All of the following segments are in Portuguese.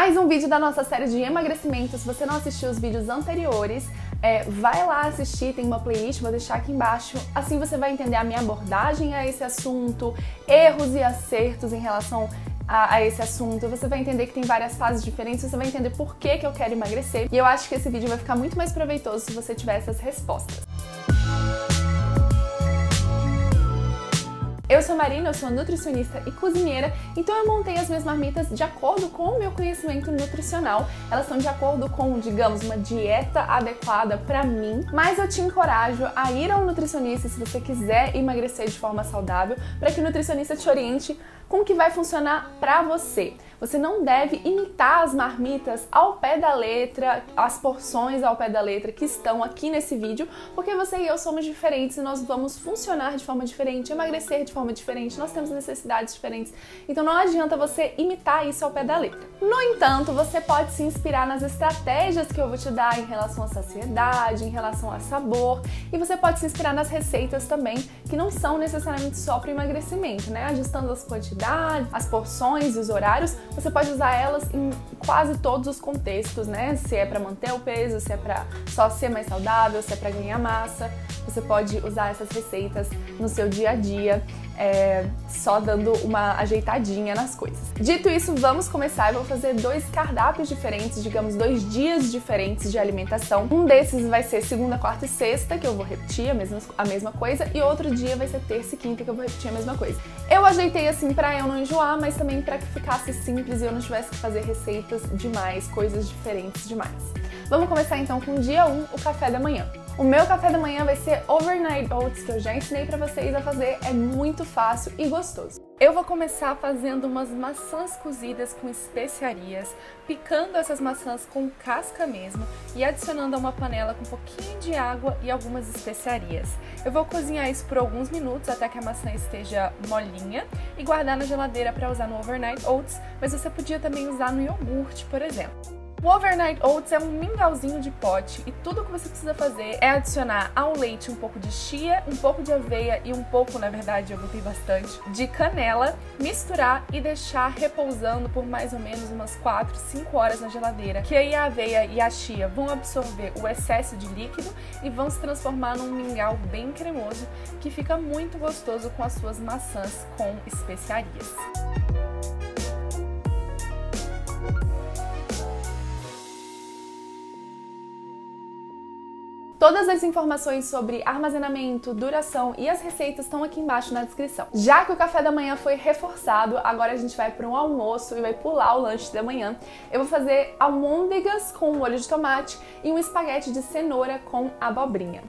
Mais um vídeo da nossa série de emagrecimento. Se você não assistiu os vídeos anteriores, vai lá assistir, tem uma playlist, vou deixar aqui embaixo. Assim você vai entender a minha abordagem a esse assunto, erros e acertos em relação a esse assunto. Você vai entender que tem várias fases diferentes, você vai entender por que eu quero emagrecer. E eu acho que esse vídeo vai ficar muito mais proveitoso se você tiver essas respostas. Eu sou a Marina, eu sou nutricionista e cozinheira, então eu montei as minhas marmitas de acordo com o meu conhecimento nutricional. Elas estão de acordo com, digamos, uma dieta adequada pra mim, mas eu te encorajo a ir ao nutricionista se você quiser emagrecer de forma saudável, para que o nutricionista te oriente com o que vai funcionar pra você. Você não deve imitar as marmitas ao pé da letra, as porções ao pé da letra que estão aqui nesse vídeo, porque você e eu somos diferentes e nós vamos funcionar de forma diferente, emagrecer de forma diferente, nós temos necessidades diferentes, então não adianta você imitar isso ao pé da letra. No entanto, você pode se inspirar nas estratégias que eu vou te dar em relação à saciedade, em relação a sabor, e você pode se inspirar nas receitas também, que não são necessariamente só para emagrecimento, né? Ajustando as quantidades, as porções e os horários, você pode usar elas em quase todos os contextos, né? Se é para manter o peso, se é para só ser mais saudável, se é para ganhar massa, você pode usar essas receitas no seu dia a dia, só dando uma ajeitadinha nas coisas. Dito isso, vamos começar. Eu vou fazer 2 cardápios diferentes, digamos 2 dias diferentes de alimentação. Um desses vai ser segunda, quarta e sexta, que eu vou repetir a mesma coisa, e outro dia vai ser terça e quinta, que eu vou repetir a mesma coisa. Eu ajeitei assim pra eu não enjoar, mas também pra que ficasse simples e eu não tivesse que fazer receitas demais, coisas diferentes demais. Vamos começar então com o dia 1, o café da manhã. O meu café da manhã vai ser overnight oats, que eu já ensinei pra vocês a fazer, é muito fácil e gostoso. Eu vou começar fazendo umas maçãs cozidas com especiarias, picando essas maçãs com casca mesmo e adicionando a uma panela com um pouquinho de água e algumas especiarias. Eu vou cozinhar isso por alguns minutos até que a maçã esteja molinha e guardar na geladeira para usar no overnight oats, mas você podia também usar no iogurte, por exemplo. O overnight oats é um mingauzinho de pote e tudo que você precisa fazer é adicionar ao leite um pouco de chia, um pouco de aveia e um pouco, na verdade eu botei bastante, de canela, misturar e deixar repousando por mais ou menos umas 4, 5 horas na geladeira, que aí a aveia e a chia vão absorver o excesso de líquido e vão se transformar num mingau bem cremoso que fica muito gostoso com as suas maçãs com especiarias. Todas as informações sobre armazenamento, duração e as receitas estão aqui embaixo na descrição. Já que o café da manhã foi reforçado, agora a gente vai para um almoço e vai pular o lanche da manhã. Eu vou fazer almôndegas com molho de tomate e um espaguete de cenoura com abobrinha.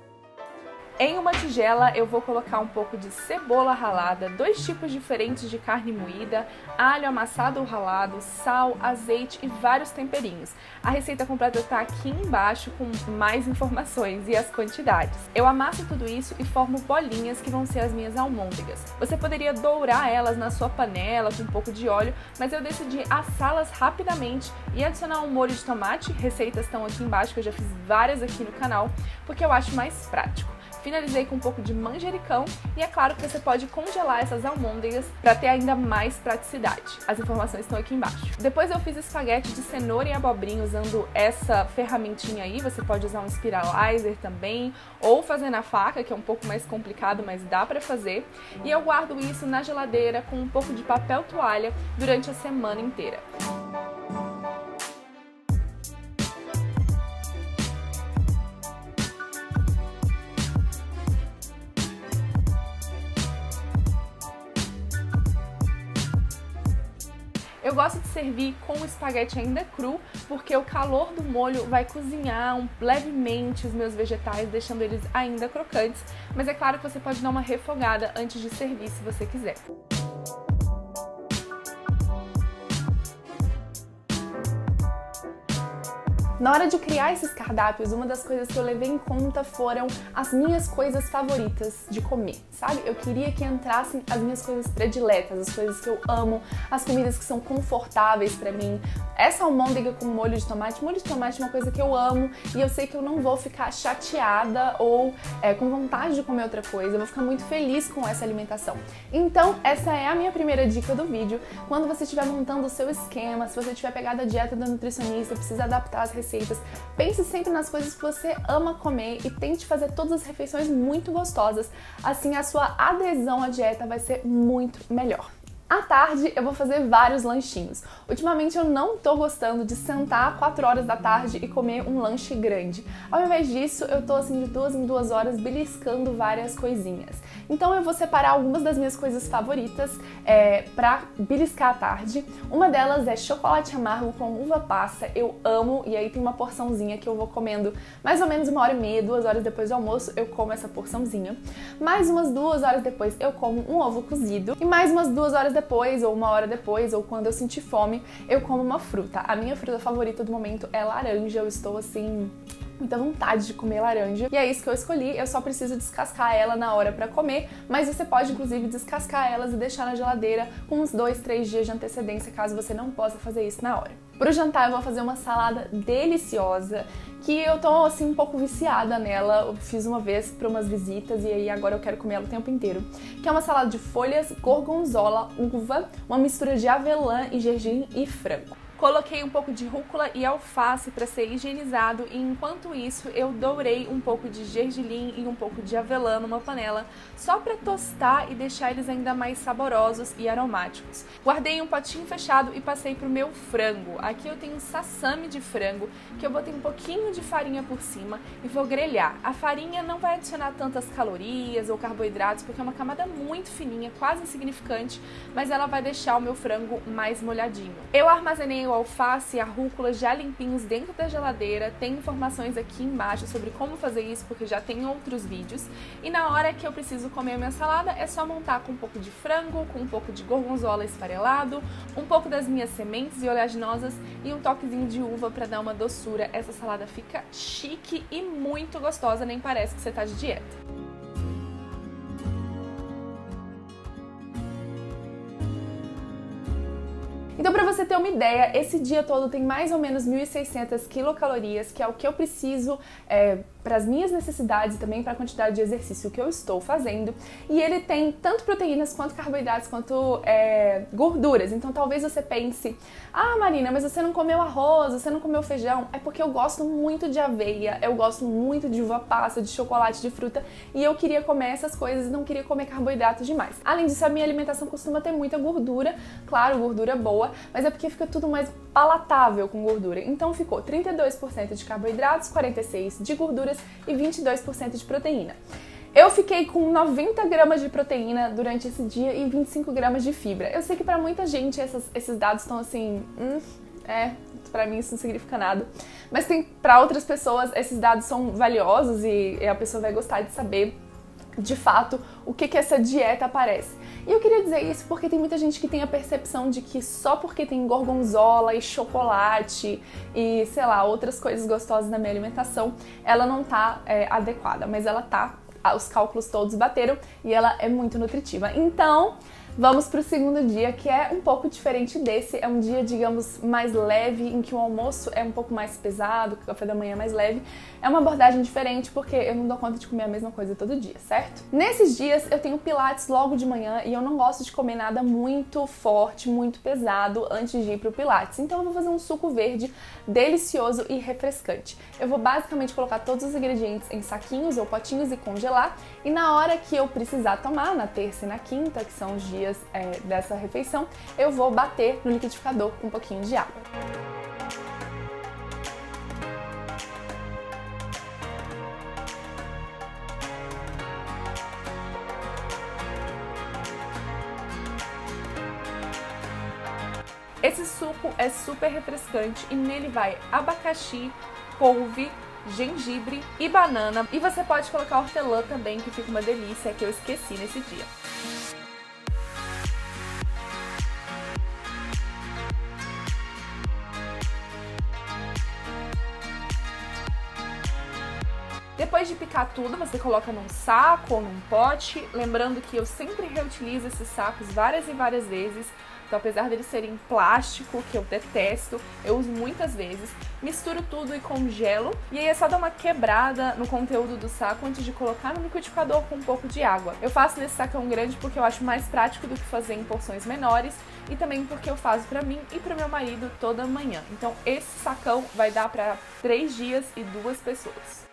Em uma tigela eu vou colocar um pouco de cebola ralada, 2 tipos diferentes de carne moída, alho amassado ou ralado, sal, azeite e vários temperinhos. A receita completa está aqui embaixo com mais informações e as quantidades. Eu amasso tudo isso e formo bolinhas que vão ser as minhas almôndegas. Você poderia dourar elas na sua panela com um pouco de óleo, mas eu decidi assá-las rapidamente e adicionar um molho de tomate. Receitas estão aqui embaixo, que eu já fiz várias aqui no canal, porque eu acho mais prático. Finalizei com um pouco de manjericão e é claro que você pode congelar essas almôndegas para ter ainda mais praticidade. As informações estão aqui embaixo. Depois eu fiz espaguete de cenoura e abobrinha usando essa ferramentinha aí. Você pode usar um spiralizer também ou fazer na faca, que é um pouco mais complicado, mas dá para fazer. E eu guardo isso na geladeira com um pouco de papel toalha durante a semana inteira. Eu gosto de servir com o espaguete ainda cru, porque o calor do molho vai cozinhar levemente os meus vegetais, deixando eles ainda crocantes, mas é claro que você pode dar uma refogada antes de servir se você quiser. Na hora de criar esses cardápios, uma das coisas que eu levei em conta foram as minhas coisas favoritas de comer, sabe? Eu queria que entrassem as minhas coisas prediletas, as coisas que eu amo, as comidas que são confortáveis pra mim. Essa almôndega com molho de tomate é uma coisa que eu amo e eu sei que eu não vou ficar chateada ou com vontade de comer outra coisa, eu vou ficar muito feliz com essa alimentação. Então, essa é a minha primeira dica do vídeo. Quando você estiver montando o seu esquema, se você tiver pegado a dieta da nutricionista, precisa adaptar as receitas, pense sempre nas coisas que você ama comer e tente fazer todas as refeições muito gostosas, assim a sua adesão à dieta vai ser muito melhor. À tarde eu vou fazer vários lanchinhos. Ultimamente eu não tô gostando de sentar 4 horas da tarde e comer um lanche grande. Ao invés disso, eu tô assim de 2 em 2 horas beliscando várias coisinhas. Então eu vou separar algumas das minhas coisas favoritas pra beliscar à tarde. Uma delas é chocolate amargo com uva passa, eu amo, e aí tem uma porçãozinha que eu vou comendo mais ou menos 1h30, 2 horas depois do almoço eu como essa porçãozinha. Mais umas 2 horas depois eu como um ovo cozido e mais umas 2 horas depois, ou 1 hora depois, ou quando eu sentir fome, eu como uma fruta. A minha fruta favorita do momento é laranja, eu estou assim muita vontade de comer laranja. E é isso que eu escolhi, eu só preciso descascar ela na hora pra comer, mas você pode inclusive descascar elas e deixar na geladeira com uns 2, 3 dias de antecedência, caso você não possa fazer isso na hora. Pro jantar eu vou fazer uma salada deliciosa, que eu tô assim um pouco viciada nela, eu fiz uma vez pra umas visitas e aí agora eu quero comer ela o tempo inteiro. Que é uma salada de folhas, gorgonzola, uva, uma mistura de avelã e gergelim e frango. Coloquei um pouco de rúcula e alface para ser higienizado e enquanto isso eu dourei um pouco de gergelim e um pouco de avelã numa panela só para tostar e deixar eles ainda mais saborosos e aromáticos. Guardei um potinho fechado e passei pro meu frango. Aqui eu tenho um sassami de frango que eu botei um pouquinho de farinha por cima e vou grelhar. A farinha não vai adicionar tantas calorias ou carboidratos porque é uma camada muito fininha, quase insignificante, mas ela vai deixar o meu frango mais molhadinho. Eu armazenei o alface e a rúcula já limpinhos dentro da geladeira, tem informações aqui embaixo sobre como fazer isso porque já tem outros vídeos, e na hora que eu preciso comer a minha salada é só montar com um pouco de frango, com um pouco de gorgonzola esfarelado, um pouco das minhas sementes e oleaginosas e um toquezinho de uva para dar uma doçura. Essa salada fica chique e muito gostosa, nem parece que você tá de dieta. Então, para você ter uma ideia, esse dia todo tem mais ou menos 1.600 quilocalorias, que é o que eu preciso para as minhas necessidades e também para a quantidade de exercício que eu estou fazendo. E ele tem tanto proteínas, quanto carboidratos, quanto gorduras. Então, talvez você pense, ah, Marina, mas você não comeu arroz, você não comeu feijão. É porque eu gosto muito de aveia, eu gosto muito de uva passa, de chocolate, de fruta, e eu queria comer essas coisas e não queria comer carboidratos demais. Além disso, a minha alimentação costuma ter muita gordura, claro, gordura boa, mas é porque fica tudo mais palatável com gordura. Então ficou 32% de carboidratos, 46% de gorduras e 22% de proteína. Eu fiquei com 90 gramas de proteína durante esse dia e 25 gramas de fibra. Eu sei que pra muita gente esses dados estão assim, pra mim isso não significa nada. Mas pra outras pessoas esses dados são valiosos e a pessoa vai gostar de saber de fato o que essa dieta aparece. E eu queria dizer isso porque tem muita gente que tem a percepção de que só porque tem gorgonzola e chocolate e, sei lá, outras coisas gostosas na minha alimentação, ela não tá adequada, mas ela tá, os cálculos todos bateram e ela é muito nutritiva. Então, vamos para o segundo dia, que é um pouco diferente desse. É um dia, digamos, mais leve, em que o almoço é um pouco mais pesado, que o café da manhã é mais leve. É uma abordagem diferente porque eu não dou conta de comer a mesma coisa todo dia, certo? Nesses dias eu tenho pilates logo de manhã e eu não gosto de comer nada muito forte, muito pesado antes de ir pro pilates. Então eu vou fazer um suco verde delicioso e refrescante. Eu vou basicamente colocar todos os ingredientes em saquinhos ou potinhos e congelar. E na hora que eu precisar tomar, na terça e na quinta, que são os dias dessa refeição, eu vou bater no liquidificador com um pouquinho de água. Esse suco é super refrescante e nele vai abacaxi, couve, gengibre e banana. E você pode colocar hortelã também, que fica uma delícia, que eu esqueci nesse dia. Depois de picar tudo, você coloca num saco ou num pote, lembrando que eu sempre reutilizo esses sacos várias e várias vezes. Então, apesar deles serem plástico, que eu detesto, eu uso muitas vezes. Misturo tudo e congelo. E aí é só dar uma quebrada no conteúdo do saco antes de colocar no liquidificador com um pouco de água. Eu faço nesse sacão grande porque eu acho mais prático do que fazer em porções menores e também porque eu faço pra mim e pro meu marido toda manhã. Então, esse sacão vai dar pra 3 dias e 2 pessoas.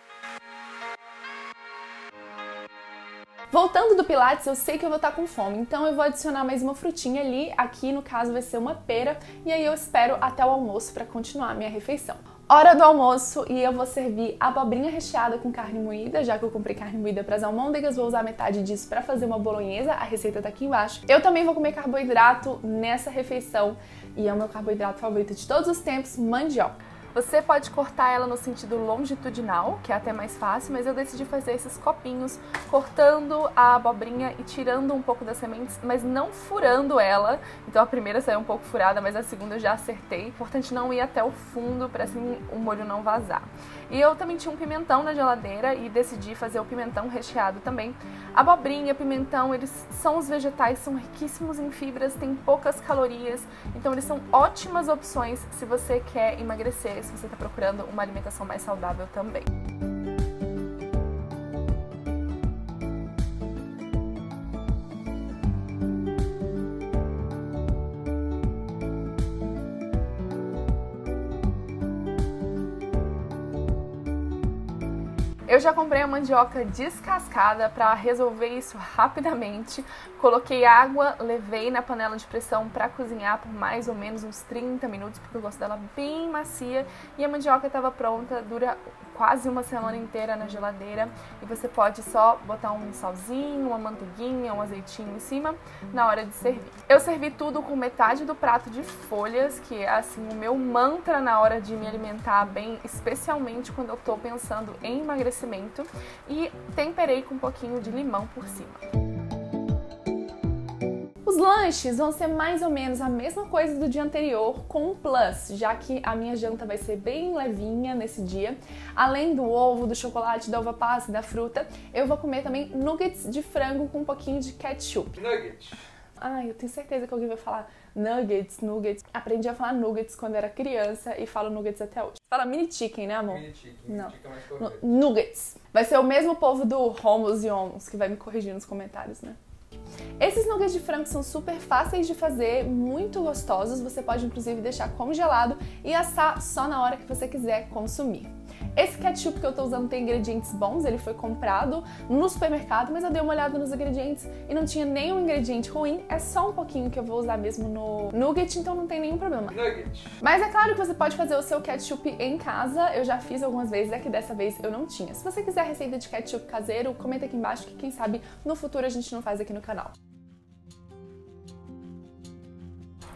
Voltando do Pilates, eu sei que eu vou estar com fome, então eu vou adicionar mais uma frutinha ali, aqui no caso vai ser uma pera, e aí eu espero até o almoço para continuar a minha refeição. Hora do almoço e eu vou servir abobrinha recheada com carne moída, já que eu comprei carne moída para as almôndegas, vou usar metade disso para fazer uma bolonhesa, a receita tá aqui embaixo. Eu também vou comer carboidrato nessa refeição e é o meu carboidrato favorito de todos os tempos, mandioca. Você pode cortar ela no sentido longitudinal, que é até mais fácil, mas eu decidi fazer esses copinhos, cortando a abobrinha e tirando um pouco das sementes, mas não furando ela. Então a primeira saiu um pouco furada, mas a segunda eu já acertei. Importante não ir até o fundo para assim o molho não vazar. E eu também tinha um pimentão na geladeira e decidi fazer o pimentão recheado também. Abobrinha, pimentão, eles são os vegetais, são riquíssimos em fibras, têm poucas calorias, então eles são ótimas opções se você quer emagrecer, se você está procurando uma alimentação mais saudável também. Eu já comprei a mandioca descascada para resolver isso rapidamente. Coloquei água, levei na panela de pressão para cozinhar por mais ou menos uns 30 minutos, porque eu gosto dela bem macia. E a mandioca estava pronta, dura quase uma semana inteira na geladeira. E você pode só botar um salzinho, uma manteiguinha, um azeitinho em cima na hora de servir. Eu servi tudo com metade do prato de folhas, que é assim o meu mantra na hora de me alimentar bem, especialmente quando eu tô pensando em emagrecimento. E temperei com um pouquinho de limão por cima. Os lanches vão ser mais ou menos a mesma coisa do dia anterior, com um plus, já que a minha janta vai ser bem levinha nesse dia. Além do ovo, do chocolate, da uva passa e da fruta, eu vou comer também nuggets de frango com um pouquinho de ketchup. Nuggets. Ai, eu tenho certeza que alguém vai falar nuggets. Aprendi a falar nuggets quando era criança e falo nuggets até hoje. Fala mini chicken, né, amor? Mini chicken. Não. Chicken é mais correto. Nuggets. Vai ser o mesmo povo do Romos e Homos que vai me corrigir nos comentários, né? Esses nuggets de frango são super fáceis de fazer, muito gostosos. Você pode inclusive deixar congelado e assar só na hora que você quiser consumir. Esse ketchup que eu tô usando tem ingredientes bons, ele foi comprado no supermercado, mas eu dei uma olhada nos ingredientes e não tinha nenhum ingrediente ruim, é só um pouquinho que eu vou usar mesmo no nugget, então não tem nenhum problema. Nuggets. Mas é claro que você pode fazer o seu ketchup em casa, eu já fiz algumas vezes, é que dessa vez eu não tinha. Se você quiser a receita de ketchup caseiro, comenta aqui embaixo que quem sabe no futuro a gente não faz aqui no canal.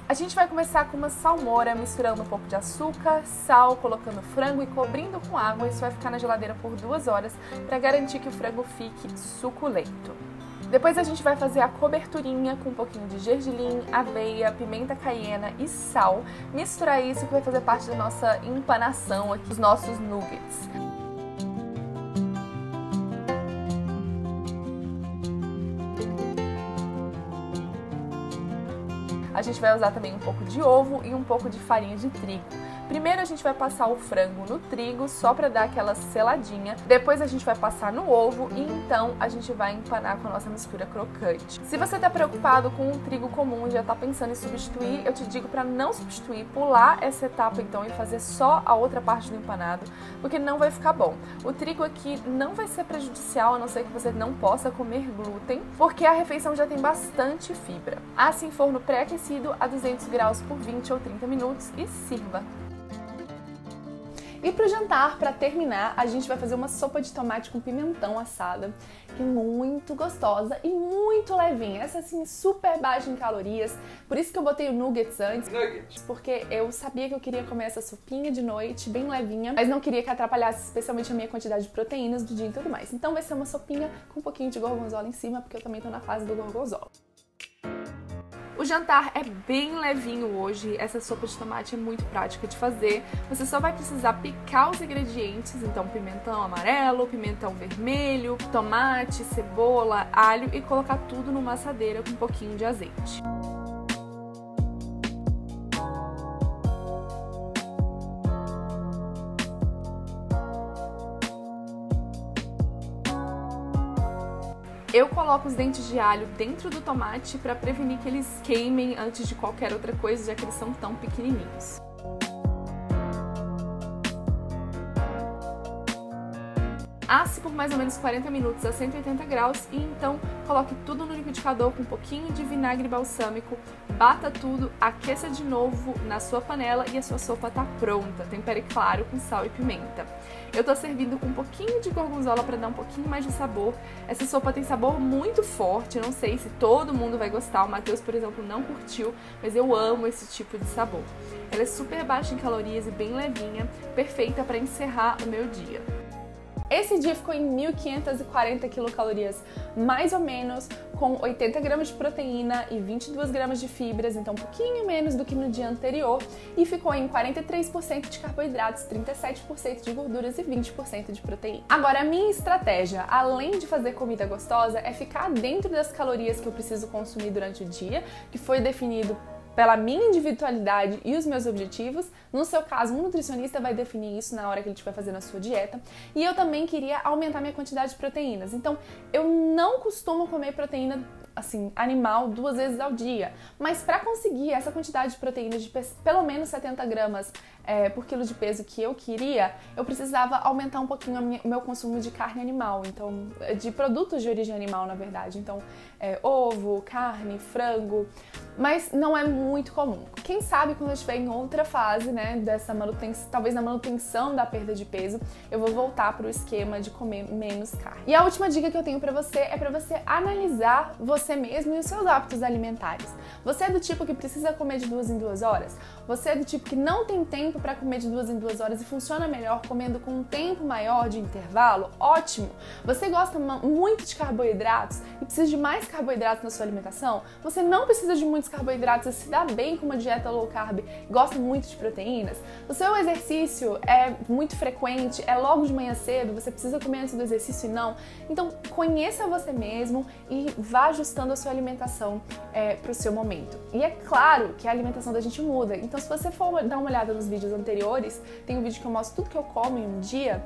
A gente vai começar com uma salmoura, misturando um pouco de açúcar, sal, colocando frango e cobrindo com água. Isso vai ficar na geladeira por 2 horas para garantir que o frango fique suculento. Depois a gente vai fazer a coberturinha com um pouquinho de gergelim, aveia, pimenta caiena e sal. Misturar isso que vai fazer parte da nossa empanação aqui, os nossos nuggets. A gente vai usar também um pouco de ovo e um pouco de farinha de trigo. Primeiro a gente vai passar o frango no trigo, só para dar aquela seladinha. Depois a gente vai passar no ovo e então a gente vai empanar com a nossa mistura crocante. Se você tá preocupado com o trigo comum e já tá pensando em substituir, eu te digo para não substituir, pular essa etapa então e fazer só a outra parte do empanado, porque não vai ficar bom. O trigo aqui não vai ser prejudicial, a não ser que você não possa comer glúten, porque a refeição já tem bastante fibra. Assa em forno pré-aquecido a 200 graus por 20 ou 30 minutos e sirva. E pro jantar, para terminar, a gente vai fazer uma sopa de tomate com pimentão assada, que é muito gostosa e muito levinha. Essa assim, super baixa em calorias, por isso que eu botei o nuggets antes, porque eu sabia que eu queria comer essa sopinha de noite, bem levinha, mas não queria que atrapalhasse especialmente a minha quantidade de proteínas do dia e tudo mais. Então vai ser uma sopinha com um pouquinho de gorgonzola em cima, porque eu também tô na fase do gorgonzola. O jantar é bem levinho hoje, essa sopa de tomate é muito prática de fazer. Você só vai precisar picar os ingredientes, então pimentão amarelo, pimentão vermelho, tomate, cebola, alho e colocar tudo numa assadeira com um pouquinho de azeite. Eu coloco os dentes de alho dentro do tomate para prevenir que eles queimem antes de qualquer outra coisa, já que eles são tão pequenininhos. Asse por mais ou menos 40 minutos a 180 graus e então coloque tudo no liquidificador com um pouquinho de vinagre balsâmico, bata tudo, aqueça de novo na sua panela e a sua sopa tá pronta. Tempere claro com sal e pimenta. Eu tô servindo com um pouquinho de gorgonzola para dar um pouquinho mais de sabor. Essa sopa tem sabor muito forte, não sei se todo mundo vai gostar. O Matheus, por exemplo, não curtiu, mas eu amo esse tipo de sabor. Ela é super baixa em calorias e bem levinha, perfeita para encerrar o meu dia. Esse dia ficou em 1.540 quilocalorias, mais ou menos, com 80 gramas de proteína e 22 gramas de fibras, então um pouquinho menos do que no dia anterior, e ficou em 43% de carboidratos, 37% de gorduras e 20% de proteína. Agora, a minha estratégia, além de fazer comida gostosa, é ficar dentro das calorias que eu preciso consumir durante o dia, que foi definido pela minha individualidade e os meus objetivos. No seu caso, um nutricionista vai definir isso na hora que ele estiver fazendo a sua dieta. E eu também queria aumentar minha quantidade de proteínas. Então, eu não costumo comer proteína assim, animal 2 vezes ao dia. Mas para conseguir essa quantidade de proteínas de pelo menos 70 gramas por quilo de peso que eu queria, eu precisava aumentar um pouquinho o meu consumo de carne animal, então de produtos de origem animal, na verdade. Então, ovo, carne, frango, mas não é muito comum. Quem sabe quando eu estiver em outra fase, né, dessa manutenção, talvez na manutenção da perda de peso, eu vou voltar para o esquema de comer menos carne. E a última dica que eu tenho para você é para você analisar você mesmo e os seus hábitos alimentares. Você é do tipo que precisa comer de 2 em 2 horas? Você é do tipo que não tem tempo para comer de 2 em 2 horas e funciona melhor comendo com um tempo maior de intervalo? Ótimo! Você gosta muito de carboidratos e precisa de mais carboidratos na sua alimentação? Você não precisa de muitos carboidratos e se dá bem com uma dieta low carb, gosta muito de proteínas? O seu exercício é muito frequente, é logo de manhã cedo, você precisa comer antes do exercício e não? Então, conheça você mesmo e vá ajustando a sua alimentação para o seu momento. E é claro que a alimentação da gente muda, então se você for dar uma olhada nos vídeos anteriores, tem um vídeo que eu mostro tudo que eu como em um dia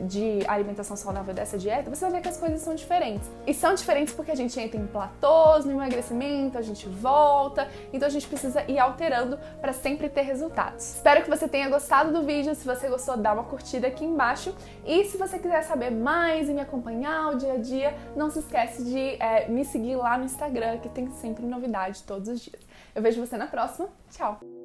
de alimentação saudável dessa dieta, você vai ver que as coisas são diferentes. E são diferentes porque a gente entra em platôs no emagrecimento, a gente volta, então a gente precisa ir alterando para sempre ter resultados. Espero que você tenha gostado do vídeo. Se você gostou, dá uma curtida aqui embaixo. E se você quiser saber mais e me acompanhar o dia a dia, não se esquece de me seguir lá no Instagram, que tem sempre novidade todos os dias. Eu vejo você na próxima. Tchau!